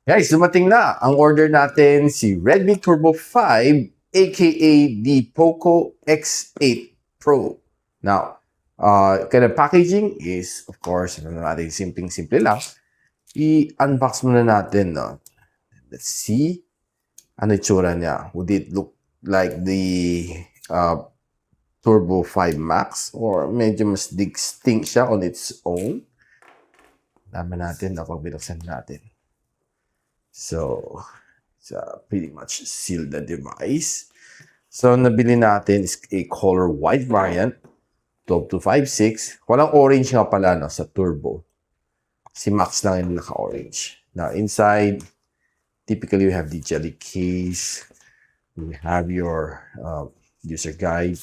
Guys, dumating na ang order natin, si Redmi Turbo 5 aka the Poco X8 Pro. Now, kind of packaging is, of course, natin simpleng-simple lang. I-unbox muna natin, no? Let's see. Ano itsura niya? Would it look like the Turbo 5 Max? Or medyo mas distinct siya on its own? Dami natin na pag binuksan natin. So, it's pretty much sealed the device. So, nabili natin is a color white variant, 12256. Walang orange nga pala no, sa turbo. Si Max lang yung naka-orange. Now, inside, typically we have the jelly case. We have your user guide.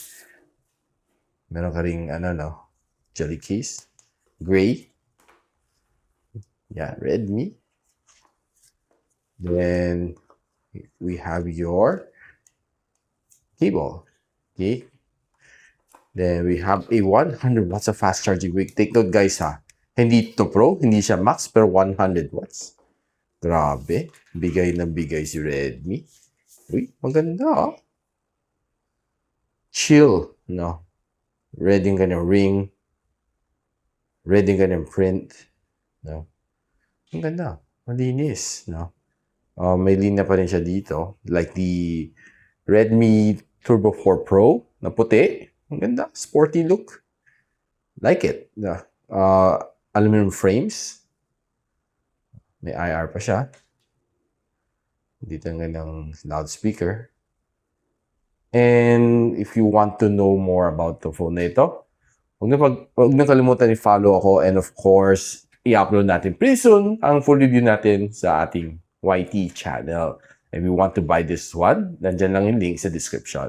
Meron ka ring, jelly case. Gray. Yeah, Redmi. Then, we have your cable. Okay. Then, we have a 100 watts of fast charging quick. Take note, guys, ha. Hindi ito Pro, hindi siya Max, pero 100 watts. Grabe. Bigay ng bigay si Redmi. Uy, maganda, ah. Chill, no? Red yung kanyang ring. Red yung kanyang print. No? Ang ganda. Malinis, no? May linya pa rin siya dito. Like the Redmi Turbo 4 Pro na puti. Ang ganda. Sporty look. Like it. No? Aluminum frames. May IR pa siya. Dito ang gandang loudspeaker. And if you want to know more about the phone na ito, huwag na kalimutan i-follow ako. And of course, i-upload natin pretty soon ang full review natin sa ating YT channel. If you want to buy this one, nandyan lang yung link sa description.